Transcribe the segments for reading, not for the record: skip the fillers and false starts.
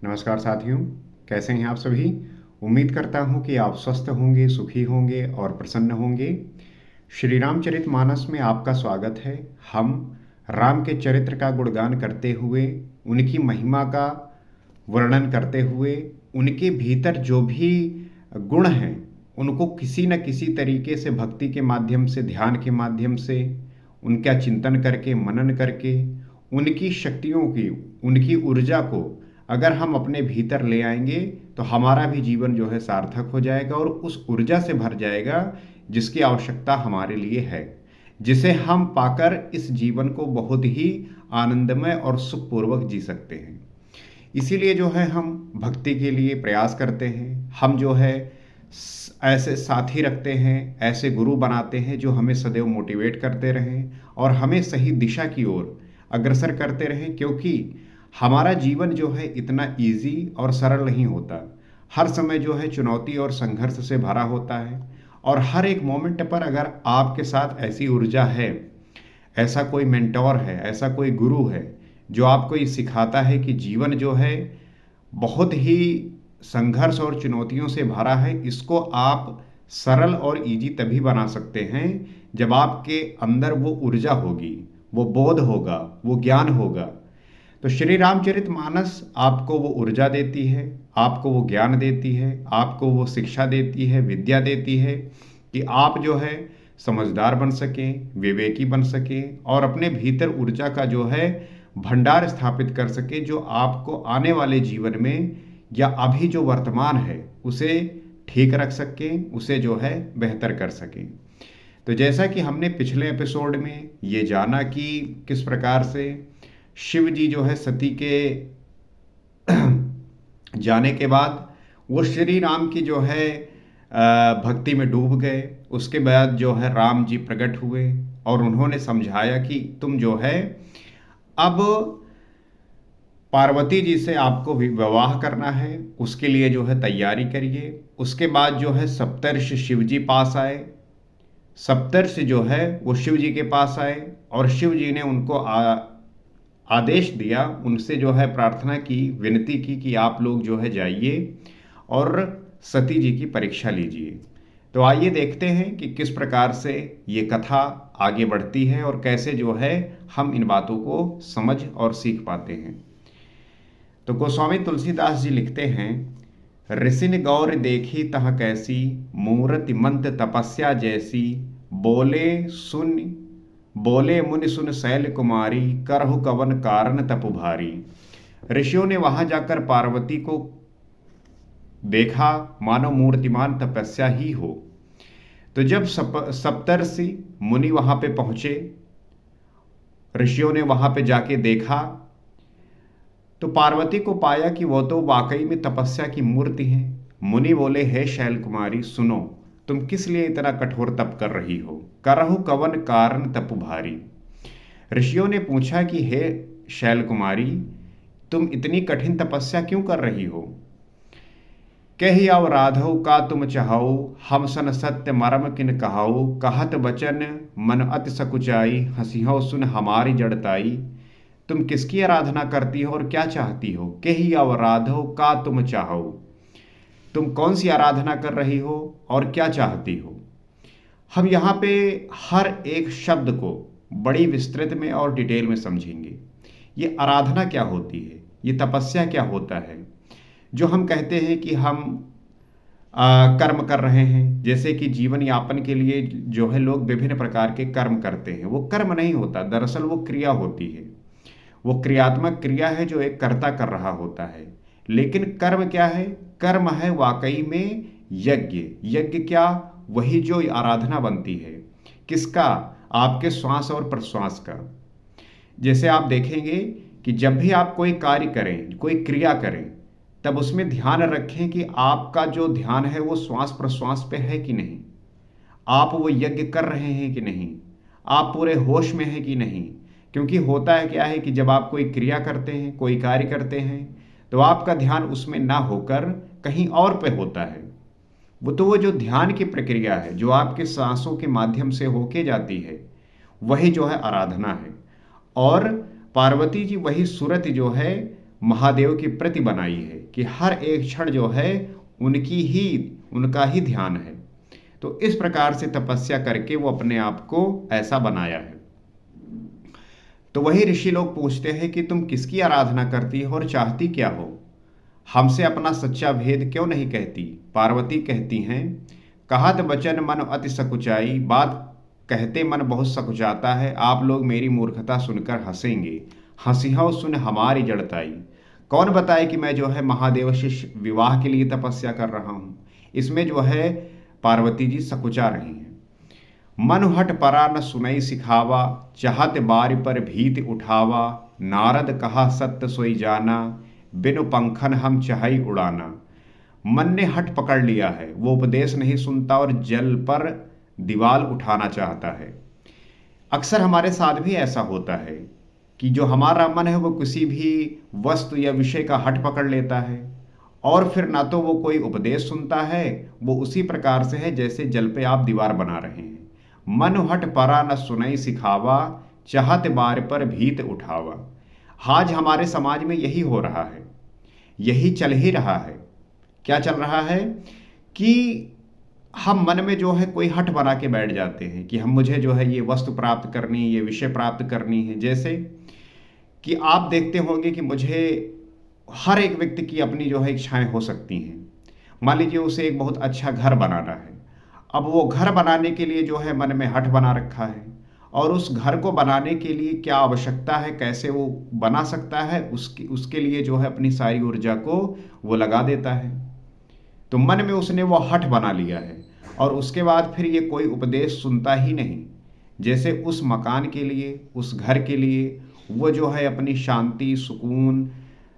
नमस्कार साथियों, कैसे हैं आप सभी। उम्मीद करता हूं कि आप स्वस्थ होंगे, सुखी होंगे और प्रसन्न होंगे। श्री रामचरितमानस में आपका स्वागत है। हम राम के चरित्र का गुणगान करते हुए, उनकी महिमा का वर्णन करते हुए, उनके भीतर जो भी गुण हैं उनको किसी न किसी तरीके से भक्ति के माध्यम से, ध्यान के माध्यम से, उनका चिंतन करके, मनन करके, उनकी शक्तियों की, उनकी ऊर्जा को अगर हम अपने भीतर ले आएंगे तो हमारा भी जीवन जो है सार्थक हो जाएगा और उस ऊर्जा से भर जाएगा जिसकी आवश्यकता हमारे लिए है, जिसे हम पाकर इस जीवन को बहुत ही आनंदमय और सुखपूर्वक जी सकते हैं। इसीलिए जो है हम भक्ति के लिए प्रयास करते हैं। हम जो है ऐसे साथी रखते हैं, ऐसे गुरु बनाते हैं जो हमें सदैव मोटिवेट करते रहें और हमें सही दिशा की ओर अग्रसर करते रहें, क्योंकि हमारा जीवन जो है इतना इजी और सरल नहीं होता। हर समय जो है चुनौती और संघर्ष से भरा होता है और हर एक मोमेंट पर अगर आपके साथ ऐसी ऊर्जा है, ऐसा कोई मेंटोर है, ऐसा कोई गुरु है जो आपको ये सिखाता है कि जीवन जो है बहुत ही संघर्ष और चुनौतियों से भरा है, इसको आप सरल और इजी तभी बना सकते हैं जब आपके अंदर वो ऊर्जा होगी, वो बोध होगा, वो ज्ञान होगा। तो श्री रामचरितमानस आपको वो ऊर्जा देती है, आपको वो ज्ञान देती है, आपको वो शिक्षा देती है, विद्या देती है कि आप जो है समझदार बन सकें, विवेकी बन सकें और अपने भीतर ऊर्जा का जो है भंडार स्थापित कर सकें, जो आपको आने वाले जीवन में या अभी जो वर्तमान है उसे ठीक रख सकें, उसे जो है बेहतर कर सकें। तो जैसा कि हमने पिछले एपिसोड में ये जाना कि किस प्रकार से शिव जी जो है सती के जाने के बाद वो श्री राम की जो है भक्ति में डूब गए। उसके बाद जो है राम जी प्रकट हुए और उन्होंने समझाया कि तुम जो है अब पार्वती जी से आपको विवाह करना है, उसके लिए जो है तैयारी करिए। उसके बाद जो है सप्तर्षि शिव जी पास आए। सप्तर्षि जो है वो शिव जी के पास आए और शिव जी ने उनको आदेश दिया, उनसे जो है प्रार्थना की, विनती की कि आप लोग जो है जाइए और सती जी की परीक्षा लीजिए। तो आइए देखते हैं कि किस प्रकार से ये कथा आगे बढ़ती है और कैसे जो है हम इन बातों को समझ और सीख पाते हैं। तो गोस्वामी तुलसीदास जी लिखते हैं, ऋषिन गौर देखी तह कैसी, मूर्ति मंत तपस्या जैसी, बोले मुनि सुन शैल कुमारी, करहु कवन कारण तप भारी। ऋषियों ने वहां जाकर पार्वती को देखा, मानो मूर्तिमान तपस्या ही हो। तो जब सप्तर्षि मुनि वहां पे पहुंचे, ऋषियों ने वहां पे जाके देखा तो पार्वती को पाया कि वो तो वाकई में तपस्या की मूर्ति है। मुनि बोले, हे शैल कुमारी सुनो, तुम किस लिए इतना कठोर तप कर रही हो, करहु कवन कारण तप भारी। ऋषियों ने पूछा कि हे शैल कुमारी, तुम इतनी कठिन तपस्या क्यों कर रही हो। कही अव राधव का तुम चाहो, हम सन सत्य मरम किन कहाओ, कहत बचन मन अति सकुचाई, हंसिहो सुन हमारी जड़ताई। तुम किसकी आराधना करती हो और क्या चाहती हो। कही अव राधव का तुम चाहो, तुम कौन सी आराधना कर रही हो और क्या चाहती हो। हम यहाँ पे हर एक शब्द को बड़ी विस्तृत में और डिटेल में समझेंगे। ये आराधना क्या होती है, ये तपस्या क्या होता है। जो हम कहते हैं कि हम कर्म कर रहे हैं, जैसे कि जीवन यापन के लिए जो है लोग विभिन्न प्रकार के कर्म करते हैं, वो कर्म नहीं होता, दरअसल वो क्रिया होती है। वो क्रियात्मक क्रिया है जो एक कर्ता कर रहा होता है। लेकिन कर्म क्या है, कर्म है वाकई में यज्ञ। यज्ञ क्या, वही जो आराधना बनती है। किसका, आपके श्वास और प्रश्वास का। जैसे आप देखेंगे कि जब भी आप कोई कार्य करें, कोई क्रिया करें, तब उसमें ध्यान रखें कि आपका जो ध्यान है वो श्वास प्रश्वास पे है कि नहीं, आप वो यज्ञ कर रहे हैं कि नहीं, आप पूरे होश में हैं कि नहीं। क्योंकि होता है क्या है कि जब आप कोई क्रिया करते हैं, कोई कार्य करते हैं, तो आपका ध्यान उसमें ना होकर कहीं और पे होता है। वो जो ध्यान की प्रक्रिया है, जो आपके सांसों के माध्यम से होके जाती है, वही जो है आराधना है। और पार्वती जी वही सूरत जो है महादेव की प्रति बनाई है कि हर एक क्षण जो है उनका ही ध्यान है। तो इस प्रकार से तपस्या करके वो अपने आप को ऐसा बनाया है। तो वही ऋषि लोग पूछते हैं कि तुम किसकी आराधना करती हो और चाहती क्या हो, हमसे अपना सच्चा भेद क्यों नहीं कहती। पार्वती कहती हैं, कहत बचन मन अति सकुचाई, बात कहते मन बहुत सकुचाता है। आप लोग मेरी मूर्खता सुनकर हंसेंगे, हंसियों सुन हमारी जड़ताई। कौन बताए कि मैं जो है महादेव से विवाह के लिए तपस्या कर रहा हूँ। इसमें जो है पार्वती जी सकुचा रही हैं। मन हट परा न सुनई सिखावा, चाहत बारी पर भीत उठावा। नारद कहा सत्य सोई जाना, बिनु पंखन हम चाहई उड़ाना। मन ने हट पकड़ लिया है, वो उपदेश नहीं सुनता और जल पर दीवाल उठाना चाहता है। अक्सर हमारे साथ भी ऐसा होता है कि जो हमारा मन है वो किसी भी वस्तु या विषय का हट पकड़ लेता है और फिर ना तो वो कोई उपदेश सुनता है, वो उसी प्रकार से है जैसे जल पे आप दीवार बना रहे हैं। मन हट परा न सुनई सिखावा, चाहत बार पर भीत उठावा। आज हमारे समाज में यही हो रहा है, यही चल ही रहा है। क्या चल रहा है कि हम मन में जो है कोई हट बना के बैठ जाते हैं कि मुझे जो है ये वस्तु प्राप्त करनी, ये विषय प्राप्त करनी है। जैसे कि आप देखते होंगे कि मुझे हर एक व्यक्ति की अपनी जो है इच्छाएं हो सकती हैं। मान लीजिए उसे एक बहुत अच्छा घर बनाना है, अब वो घर बनाने के लिए जो है मन में हट बना रखा है और उस घर को बनाने के लिए क्या आवश्यकता है, कैसे वो बना सकता है, उसके लिए जो है अपनी सारी ऊर्जा को वो लगा देता है। तो मन में उसने वो हट बना लिया है और उसके बाद फिर ये कोई उपदेश सुनता ही नहीं। जैसे उस मकान के लिए, उस घर के लिए वो जो है अपनी शांति, सुकून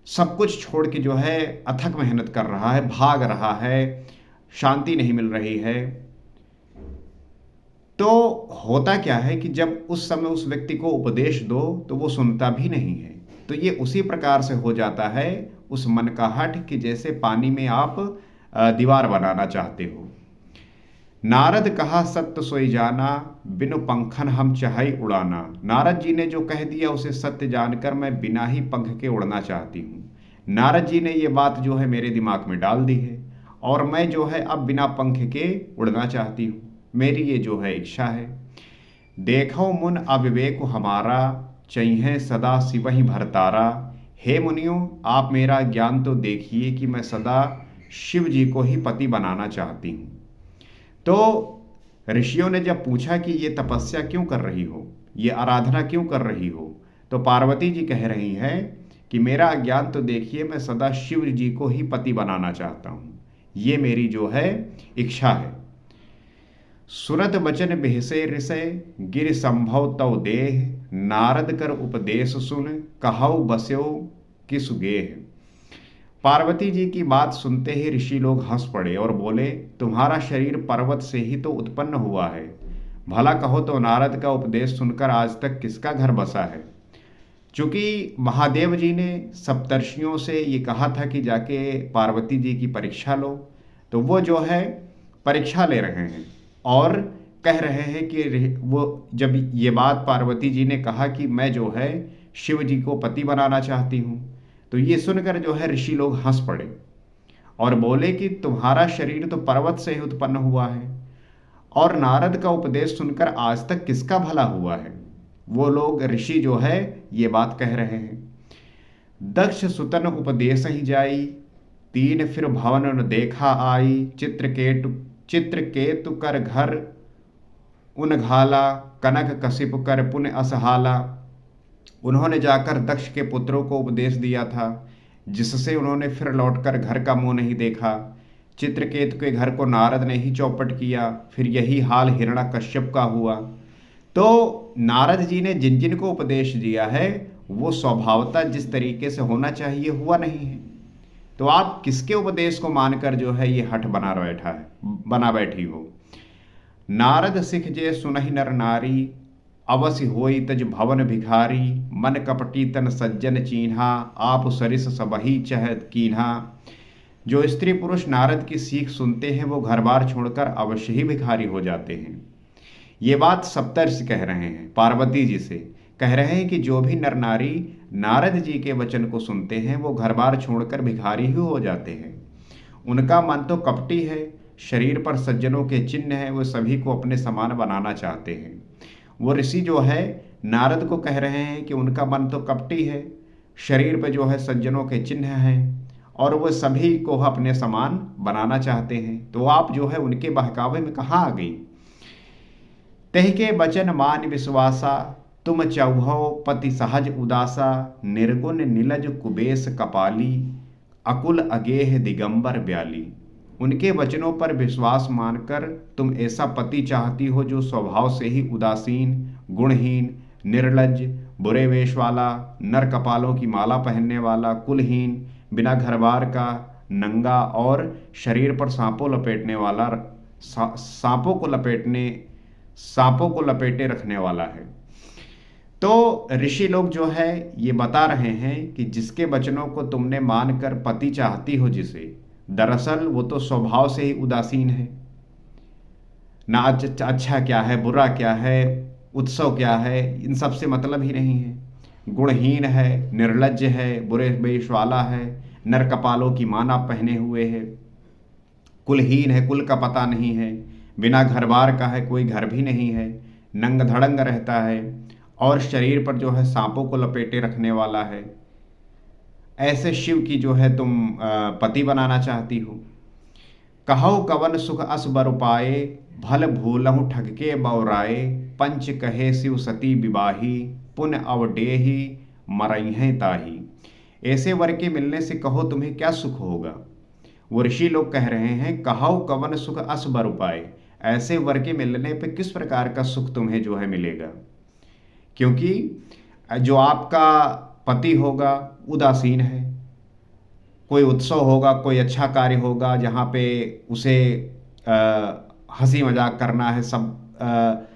सब कुछ छोड़ के जो है अथक मेहनत कर रहा है, भाग रहा है, शांति नहीं मिल रही है। तो होता क्या है कि जब उस समय उस व्यक्ति को उपदेश दो तो वो सुनता भी नहीं है। तो ये उसी प्रकार से हो जाता है उस मन का हट कि जैसे पानी में आप दीवार बनाना चाहते हो। नारद कहा सत्य सोई जाना, बिनु पंखन हम चाहई उड़ाना। नारद जी ने जो कह दिया उसे सत्य जानकर मैं बिना ही पंख के उड़ना चाहती हूँ। नारद जी ने ये बात जो है मेरे दिमाग में डाल दी है और मैं जो है अब बिना पंख के उड़ना चाहती हूँ। मेरी ये जो है इच्छा है। देखो मुन अविवेक हमारा, चाहिए सदा शिव ही भरतारा। हे मुनियों, आप मेरा ज्ञान तो देखिए कि मैं सदा शिव जी को ही पति बनाना चाहती हूँ। तो ऋषियों ने जब पूछा कि ये तपस्या क्यों कर रही हो, ये आराधना क्यों कर रही हो, तो पार्वती जी कह रही हैं कि मेरा ज्ञान तो देखिए, मैं सदा शिव जी को ही पति बनाना चाहता हूँ, ये मेरी जो है इच्छा है। सुरत बचन बेहसे ऋषय, गिर संभव तव देह। नारद कर उपदेश सुन, कहौ बस्यो किसु गेह। पार्वती जी की बात सुनते ही ऋषि लोग हंस पड़े और बोले, तुम्हारा शरीर पर्वत से ही तो उत्पन्न हुआ है, भला कहो तो नारद का उपदेश सुनकर आज तक किसका घर बसा है। चूंकि महादेव जी ने सप्तर्षियों से ये कहा था कि जाके पार्वती जी की परीक्षा लो, तो वो जो है परीक्षा ले रहे हैं और कह रहे हैं कि वो जब ये बात पार्वती जी ने कहा कि मैं जो है शिव जी को पति बनाना चाहती हूँ, तो ये सुनकर जो है ऋषि लोग हंस पड़े और बोले कि तुम्हारा शरीर तो पर्वत से ही उत्पन्न हुआ है और नारद का उपदेश सुनकर आज तक किसका भला हुआ है। वो लोग ऋषि जो है ये बात कह रहे हैं। दक्ष सुतन उपदेश ही जाई, तीन फिर भवन न देखा आई। चित्रकेतु कर घर उन घाला, कनक कशिप कर पुण्य असहाला। उन्होंने जाकर दक्ष के पुत्रों को उपदेश दिया था, जिससे उन्होंने फिर लौटकर घर का मुंह नहीं देखा। चित्रकेतु के घर को नारद ने ही चौपट किया, फिर यही हाल हिरण्यकश्यप का हुआ। तो नारद जी ने जिन जिन को उपदेश दिया है वो स्वभावतः जिस तरीके से होना चाहिए हुआ नहीं है। तो आप किसके उपदेश को मानकर जो है ये हठ बना बैठी हो। नारद सिख जे सुनहि नर नारी, अवश्य होई तज भवन भिखारी। मन कपटी तन सज्जन चीन्हा, आप सरिस सबही चहत कीन्हा। जो स्त्री पुरुष नारद की सीख सुनते हैं वो घर बार छोड़कर अवश्य ही भिखारी हो जाते हैं। ये बात सप्तर्षि कह रहे हैं, पार्वती जी से कह रहे हैं कि जो भी नर नारी नारद जी के वचन को सुनते हैं वो घर बार छोड़कर भिखारी ही हो जाते हैं। उनका मन तो कपटी है, शरीर पर सज्जनों के चिन्ह हैं, वो सभी को अपने समान बनाना चाहते हैं। वो ऋषि जो है नारद को कह रहे हैं कि उनका मन तो कपटी है, शरीर पर जो है सज्जनों के चिन्ह हैं और वो सभी को अपने समान बनाना चाहते हैं। तो आप जो है उनके बहकावे में कहाँ आ गई। तह के बचन मान विश्वासा, तुम चौहो पति सहज उदासा, निर्गुण नीलज कुबेश कपाली, अकुल अगेह दिगंबर ब्याली। उनके वचनों पर विश्वास मानकर तुम ऐसा पति चाहती हो जो स्वभाव से ही उदासीन, गुणहीन, निर्लज, बुरे वेश वाला, नर कपालों की माला पहनने वाला, कुलहीन, बिना घर बार का, नंगा और शरीर पर सांपों को लपेटे रखने वाला है। तो ऋषि लोग जो है ये बता रहे हैं कि जिसके वचनों को तुमने मानकर पति चाहती हो जिसे, दरअसल वो तो स्वभाव से ही उदासीन है। ना अच्छा क्या है, बुरा क्या है, उत्सव क्या है, इन सब से मतलब ही नहीं है। गुणहीन है, निर्लज्ज है, बुरे वेश वाला है, नर कपालों की माला पहने हुए है, कुलहीन है, कुल का पता नहीं है, बिना घर बार का है, कोई घर भी नहीं है, नंग धड़ंग रहता है और शरीर पर जो है सांपों को लपेटे रखने वाला है। ऐसे शिव की जो है तुम पति बनाना चाहती हो। कहो कवन सुख अस बर पाए, भल भूलहु ठग के बौराए, पंच कहे शिव सती विवाही, पुन अवडेही मरई हैं ताही। ऐसे वर के मिलने से कहो तुम्हें क्या सुख होगा। वो ऋषि लोग कह रहे हैं कहो कवन सुख अस बर पाए, ऐसे वर के मिलने पे किस प्रकार का सुख तुम्हें जो है मिलेगा। क्योंकि जो आपका पति होगा उदासीन है। कोई उत्सव होगा, कोई अच्छा कार्य होगा जहाँ पे उसे हंसी मजाक करना है, सब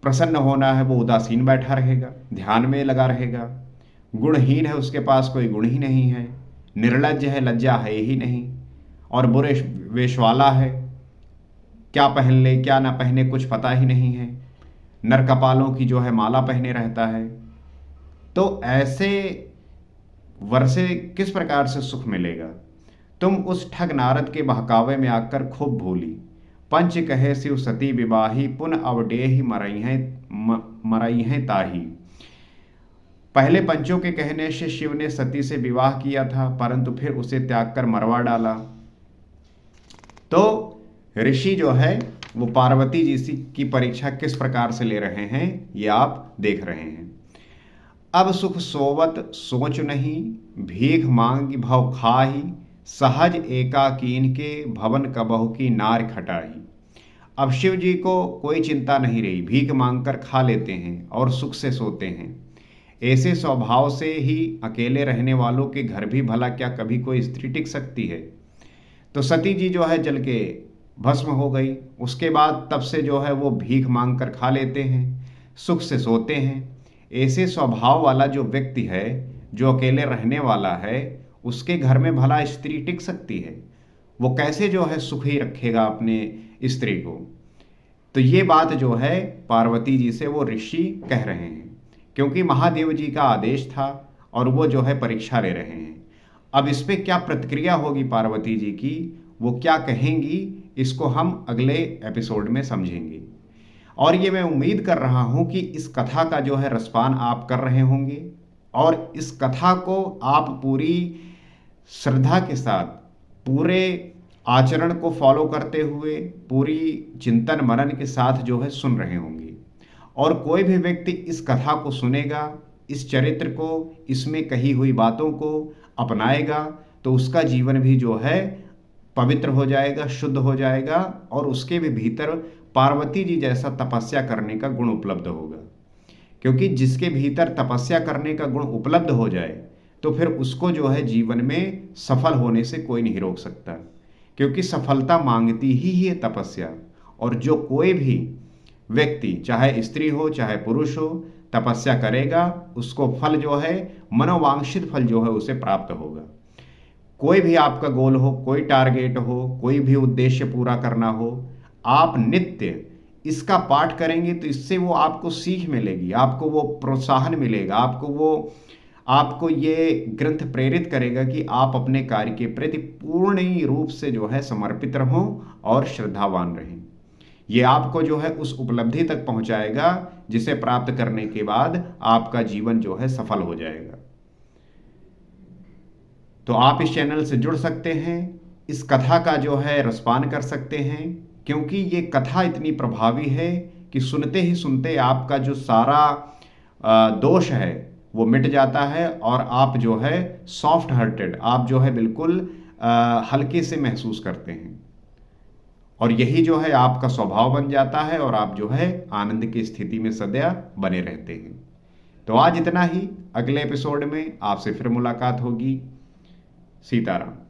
प्रसन्न होना है, वो उदासीन बैठा रहेगा, ध्यान में लगा रहेगा। गुणहीन है, उसके पास कोई गुण ही नहीं है, निर्लज्ज है, लज्जा है ही नहीं, और बुरे वेश वाला है, क्या पहन ले क्या ना पहने कुछ पता ही नहीं है, नर कपालों की जो है माला पहने रहता है। तो ऐसे वर से किस प्रकार से सुख मिलेगा। तुम उस ठग नारद के बहकावे में आकर खूब भूली, पंच कहे शिव सती विवाही, पुन अवडेहि मरई हैं ताही। पहले पंचों के कहने से शिव ने सती से विवाह किया था, परंतु फिर उसे त्याग कर मरवा डाला। तो ऋषि जो है वो पार्वती जी की परीक्षा किस प्रकार से ले रहे हैं ये आप देख रहे हैं। अब सुख सोवत सोच नहीं, भीख मांगी भव खाही, सहज एकाकीन के भवन कबहु की नार खटाही। अब शिव जी को कोई चिंता नहीं रही, भीख मांगकर खा लेते हैं और सुख से सोते हैं। ऐसे स्वभाव से ही अकेले रहने वालों के घर भी भला क्या कभी कोई स्त्री टिक सकती है। तो सती जी जो है जल के भस्म हो गई। उसके बाद तब से जो है वो भीख मांग कर खा लेते हैं, सुख से सोते हैं। ऐसे स्वभाव वाला जो व्यक्ति है, जो अकेले रहने वाला है, उसके घर में भला स्त्री टिक सकती है। वो कैसे जो है सुखी रखेगा अपने स्त्री को। तो ये बात जो है पार्वती जी से वो ऋषि कह रहे हैं, क्योंकि महादेव जी का आदेश था और वो जो है परीक्षा ले रहे हैं। अब इस पे क्या प्रतिक्रिया होगी पार्वती जी की, वो क्या कहेंगी, इसको हम अगले एपिसोड में समझेंगे। और ये मैं उम्मीद कर रहा हूँ कि इस कथा का जो है रसपान आप कर रहे होंगे और इस कथा को आप पूरी श्रद्धा के साथ, पूरे आचरण को फॉलो करते हुए, पूरी चिंतन मनन के साथ जो है सुन रहे होंगे। और कोई भी व्यक्ति इस कथा को सुनेगा, इस चरित्र को, इसमें कही हुई बातों को अपनाएगा, तो उसका जीवन भी जो है पवित्र हो जाएगा, शुद्ध हो जाएगा और उसके भी भीतर पार्वती जी जैसा तपस्या करने का गुण उपलब्ध होगा। क्योंकि जिसके भीतर तपस्या करने का गुण उपलब्ध हो जाए तो फिर उसको जो है जीवन में सफल होने से कोई नहीं रोक सकता, क्योंकि सफलता मांगती ही है तपस्या। और जो कोई भी व्यक्ति, चाहे स्त्री हो चाहे पुरुष हो, तपस्या करेगा, उसको फल जो है, मनोवांछित फल जो है उसे प्राप्त होगा। कोई भी आपका गोल हो, कोई टारगेट हो, कोई भी उद्देश्य पूरा करना हो, आप नित्य इसका पाठ करेंगे तो इससे वो आपको सीख मिलेगी, आपको वो प्रोत्साहन मिलेगा, आपको वो आपको ये ग्रंथ प्रेरित करेगा कि आप अपने कार्य के प्रति पूर्ण रूप से जो है समर्पित रहें और श्रद्धावान रहें। ये आपको जो है उस उपलब्धि तक पहुंचाएगा जिसे प्राप्त करने के बाद आपका जीवन जो है सफल हो जाएगा। तो आप इस चैनल से जुड़ सकते हैं, इस कथा का जो है रसपान कर सकते हैं, क्योंकि ये कथा इतनी प्रभावी है कि सुनते ही सुनते आपका जो सारा दोष है वो मिट जाता है और आप जो है सॉफ्ट हार्टेड, आप जो है बिल्कुल हल्के से महसूस करते हैं और यही जो है आपका स्वभाव बन जाता है और आप जो है आनंद की स्थिति में सदैव बने रहते हैं। तो आज इतना ही, अगले एपिसोड में आपसे फिर मुलाकात होगी। सीताराम।